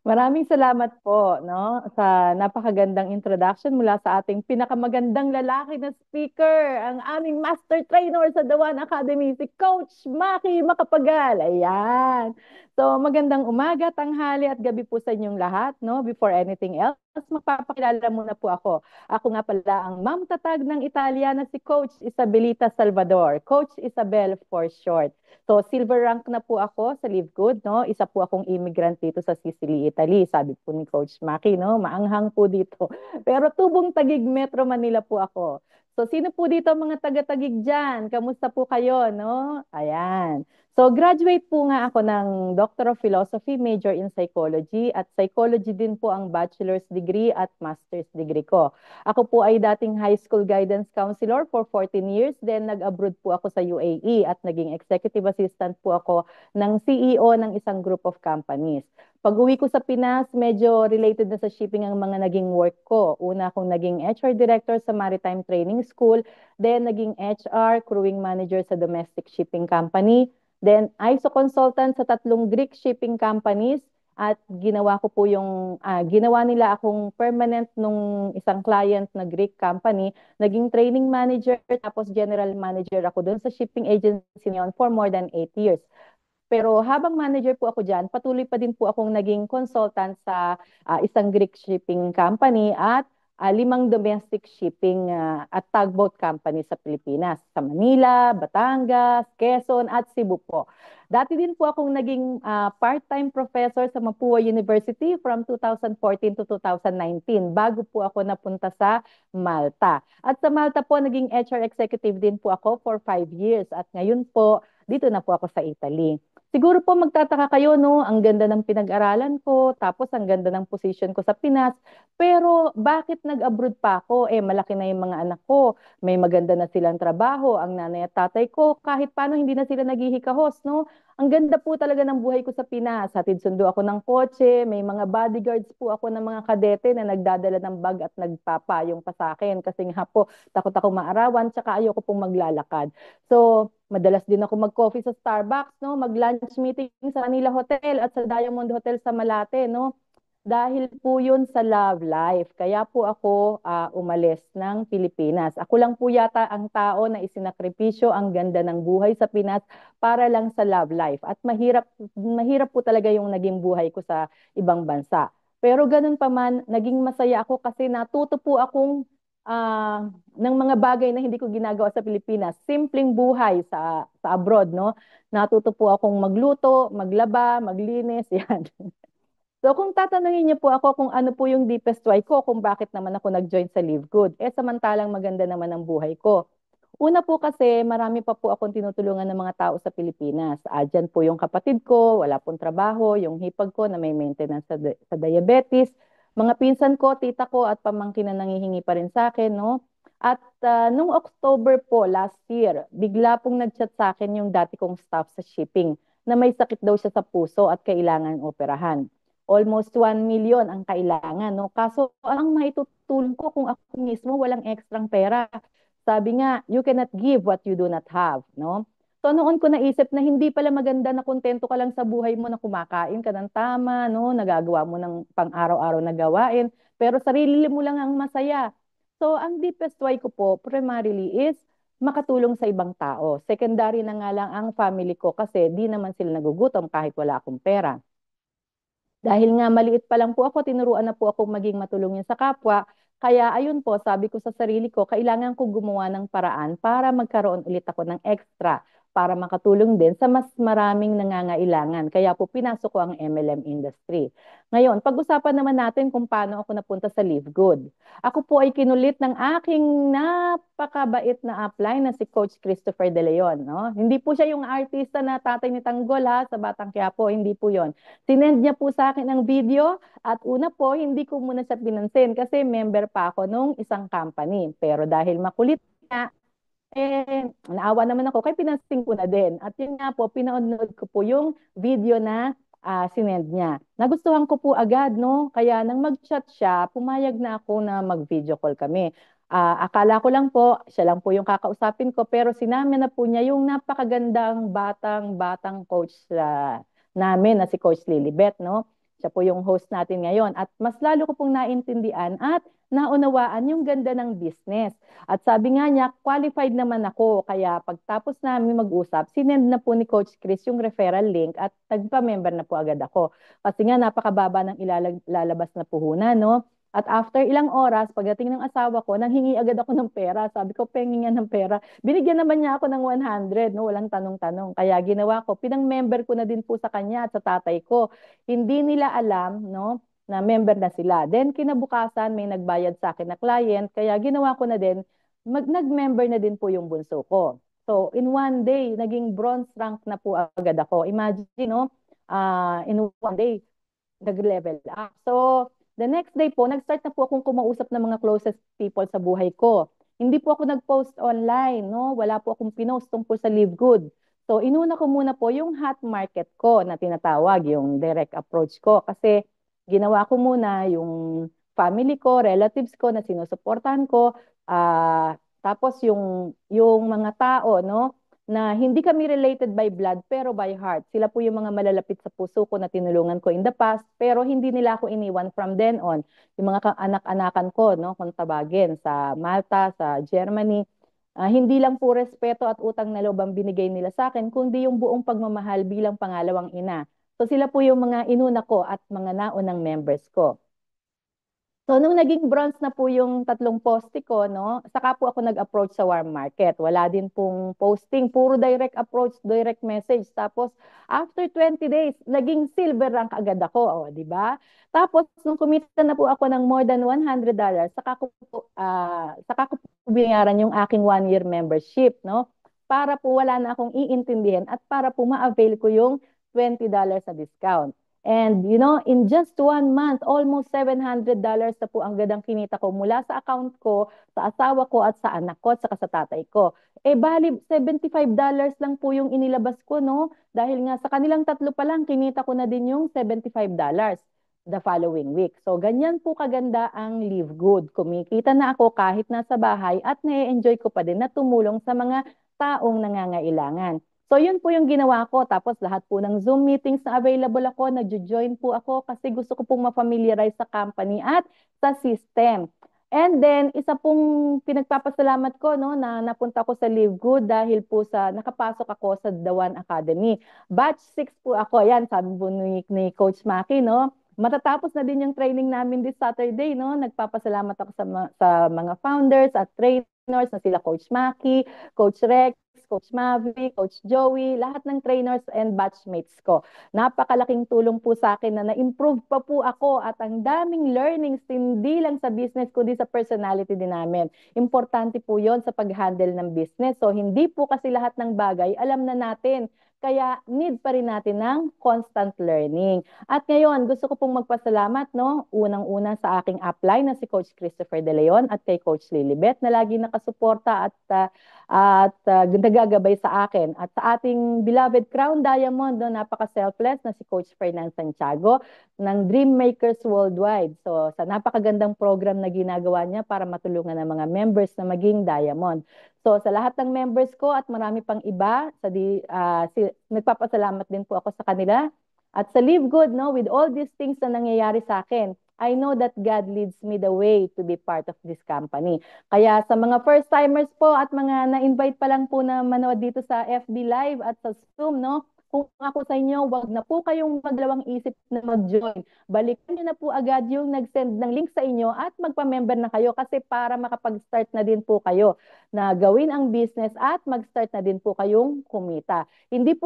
Maraming salamat po, no, sa napakagandang introduction mula sa ating pinakamagandang lalaki na speaker, ang aming master trainer sa The One Academy, si Coach Maki Macapagal. Ayan. So, magandang umaga, tanghali at gabi po sa inyong lahat, no? Before anything else, magpapakilala muna po ako. Ako nga pala ang ma'am tatag ng Italia na si Coach Isabelita Salvador. Coach Isabel for short. So, silver rank na po ako sa Live Good, no? Isa po akong immigrant dito sa Sicily, Italy. Sabi po ni Coach Maki, no? Maanghang po dito. Pero tubong Taguig, Metro Manila po ako. So, sino po dito ang mga taga-Taguig dyan? Kamusta po kayo, no? Ayan. So, graduate po nga ako ng Doctor of Philosophy, major in Psychology, at Psychology din po ang bachelor's degree at master's degree ko. Ako po ay dating high school guidance counselor for 14 years. Then nag-abroad po ako sa UAE at naging executive assistant po ako ng CEO ng isang group of companies. Pag-uwi ko sa Pinas, medyo related na sa shipping ang mga naging work ko. Una akong naging HR director sa Maritime Training School, then naging HR, crewing manager sa domestic shipping company, then ISO consultant sa tatlong Greek shipping companies, at ginawa ko po ginawa nila akong permanent nung isang client na Greek company. Naging training manager, tapos general manager ako doon sa shipping agency niyon for more than 8 years. Pero habang manager po ako dyan, patuloy pa din po akong naging consultant sa isang Greek shipping company at 5 domestic shipping at tugboat company sa Pilipinas, sa Manila, Batangas, Quezon at Cebu po. Dati din po akong naging part-time professor sa Mapua University from 2014 to 2019 bago po ako napunta sa Malta. At sa Malta po, naging HR executive din po ako for 5 years at ngayon po, dito na po ako sa Italy. Siguro po magtataka kayo, no? Ang ganda ng pinag-aralan ko, tapos ang ganda ng position ko sa Pinas. Pero bakit nag-abroad pa ako? Eh, malaki na yung mga anak ko. May maganda na silang trabaho. Ang nanay at tatay ko, kahit paano hindi na sila naghihikahos, no? Ang ganda po talaga ng buhay ko sa Pinas. Hatid sundo ako ng kotse, may mga bodyguards po ako ng mga kadete na nagdadala ng bag at nagpapayong pa sa akin. Kasi nga po, takot ako maarawan, tsaka ayoko pong maglalakad. So, madalas din ako mag-coffee sa Starbucks, no? Mag-lunch meeting sa Manila Hotel at sa Diamond Hotel sa Malate, no? Dahil po yun sa love life. Kaya po ako umalis ng Pilipinas. Ako lang po yata ang tao na isinakripisyo ang ganda ng buhay sa Pinas para lang sa love life. At mahirap, mahirap po talaga yung naging buhay ko sa ibang bansa. Pero ganun pa man, naging masaya ako kasi natuto po akong ng mga bagay na hindi ko ginagawa sa Pilipinas. Simpleng buhay sa abroad, no? Natuto po akong magluto, maglaba, maglinis, yan. So kung tatanungin niyo po ako kung ano po yung deepest why ko, kung bakit naman ako nag-join sa Live Good, eh samantalang maganda naman ang buhay ko. Una po kasi marami pa po akong tinutulungan ng mga tao sa Pilipinas. Diyan po yung kapatid ko, wala pong trabaho, yung hipag ko na may maintenance sa diabetes, mga pinsan ko, tita ko at pamangkin na nangihingi pa rin sa akin, no? At nung October po last year, bigla pong nag-chat sa akin yung dati kong staff sa shipping na may sakit daw siya sa puso at kailangan operahan. Almost 1 million ang kailangan, no? Kaso ang maitutulong ko kung ako mismo walang ekstrang pera. Sabi nga, you cannot give what you do not have, no? So noon ko naisip na hindi pala maganda na kontento ka lang sa buhay mo na kumakain ka ng tama, no? Nagagawa mo ng pang-araw-araw na gawain, pero sarili mo lang ang masaya. So ang deepest why ko po primarily is makatulong sa ibang tao. Secondary na nga lang ang family ko kasi di naman sila nagugutom kahit wala akong pera. Dahil nga maliit pa lang po ako, tinuruan na po ako maging matulungin sa kapwa. Kaya ayun po, sabi ko sa sarili ko, kailangan ko gumawa ng paraan para magkaroon ulit ako ng extra para makatulong din sa mas maraming nangangailangan. Kaya po pinasok ko ang MLM industry. Ngayon, pag-usapan naman natin kung paano ako napunta sa Live Good. Ako po ay kinulit ng aking napakabait na upline na si Coach Christopher De Leon. No? Hindi po siya yung artista na tatay ni Tanggol ha, sa Batang Quiapo, hindi po yon. Sinend niya po sa akin ang video at una po, hindi ko muna siya pinansin kasi member pa ako nung isang company. Pero dahil makulit nga, naawa naman ako, kaya pinansin ko na din. At yun nga po, pinaunod ko po yung video na sinend niya. Nagustuhan ko po agad, no? Kaya nang mag-chat siya, pumayag na ako na mag-video call kami. Akala ko lang po, siya lang po yung kakausapin ko, pero sinama na po niya yung napakagandang batang coach namin na si Coach Lilibet, no? Siya po yung host natin ngayon. At mas lalo ko pong naintindihan at naunawaan yung ganda ng business. At sabi nga niya, qualified naman ako. Kaya pagtapos namin mag-usap, sinend na po ni Coach Chris yung referral link at nagpa-member na po agad ako. Kasi nga napakababa ng ilalabas na puhunan, no? At after ilang oras, pagdating ng asawa ko, nanghingi agad ako ng pera. Sabi ko, pengi nga ng pera. Binigyan naman niya ako ng 100, no? Walang tanong-tanong. Kaya ginawa ko, pinang-member ko na din po sa kanya at sa tatay ko. Hindi nila alam, no, na member na sila. Then kinabukasan, may nagbayad sa akin na client. Kaya ginawa ko na din, nag-member na din po yung bunso ko. So, in one day, naging bronze rank na po agad ako. Imagine, no? In one day, nag-level up. So, the next day po, nag-start na po akong kumausap ng mga closest people sa buhay ko. Hindi po ako nag-post online, no? Wala po akong pinost tungkol sa Live Good. So, inuna ko muna po yung hot market ko na tinatawag, yung direct approach ko. Kasi ginawa ko muna yung family ko, relatives ko na sinusuportahan ko, tapos yung mga tao, no? Na hindi kami related by blood pero by heart. Sila po yung mga malalapit sa puso ko na tinulungan ko in the past pero hindi nila ako iniwan from then on. Yung mga anak-anakan ko, no, kung tabagin sa Malta, sa Germany, hindi lang po respeto at utang na loob ang binigay nila sa akin, kundi yung buong pagmamahal bilang pangalawang ina. So sila po yung mga inuna ko at mga naunang members ko. So, nung naging bronze na po yung tatlong poste ko, no, saka po ako nag-approach sa warm market. Wala din pong posting, puro direct approach, direct message. Tapos, after 20 days, naging silver rank agad ako, oh, di ba? Tapos, nung kumita na po ako ng more than $100, saka ko po binayaran yung aking one-year membership, no? Para po wala na akong iintindihan at para po ma-avail ko yung $20 na discount. And you know, in just 1 month, almost $700 na po ang gadang kinita ko mula sa account ko, sa asawa ko at sa anak ko at saka sa tatay ko. Eh bali, $75 lang po yung inilabas ko, no? Dahil nga sa kanilang tatlo pa lang, kinita ko na din yung $75 the following week. So ganyan po kaganda ang Live Good. Kumikita na ako kahit nasa bahay at na-enjoy ko pa din na tumulong sa mga taong nangangailangan. So yun po yung ginawa ko. Tapos lahat po ng Zoom meetings na available ako, nag-join po ako kasi gusto ko pong ma-familiarize sa company at sa system. And then, isa pong pinagpapasalamat ko, no, na napunta ko sa Live Good dahil po sa nakapasok ako sa The One Academy. Batch 6 po ako. Yan, sabi po ni Coach Maki, no. Matatapos na din yung training namin this Saturday, no. Nagpapasalamat ako sa mga founders at trainers na sila Coach Maki, Coach Rex, Coach Mavi, Coach Joey, lahat ng trainers and batchmates ko. Napakalaking tulong po sa akin na na-improve pa po ako at ang daming learnings, hindi lang sa business kundi sa personality din namin. Importante po yon sa pag-handle ng business. So hindi po kasi lahat ng bagay alam na natin. Kaya need pa rin natin ng constant learning. At ngayon, gusto ko pong magpasalamat, no? Unang-una sa aking upline na si Coach Christopher De Leon at kay Coach Lilibet na lagi nakasuporta at nagagabay sa akin. At sa ating beloved Crown Diamond, no, napaka-selfless na si Coach Fernan Santiago ng Dream Makers Worldwide. So sa napakagandang program na ginagawa niya para matulungan ng mga members na maging Diamond. So sa lahat ng members ko at marami pang iba, nagpapasalamat din po ako sa kanila. At sa Live Good, no, with all these things na nangyayari sa akin, I know that God leads me the way to be part of this company. Kaya sa mga first-timers po at mga na-invite pa lang po na manood dito sa FB Live at sa Zoom, no, kung ako sa inyo, wag na po kayong maglawang isip na mag-join. Balikan nyo na po agad yung nag-send ng link sa inyo at magpa-member na kayo kasi para makapag-start na din po kayo na gawin ang business at mag-start na din po kayong kumita. Hindi po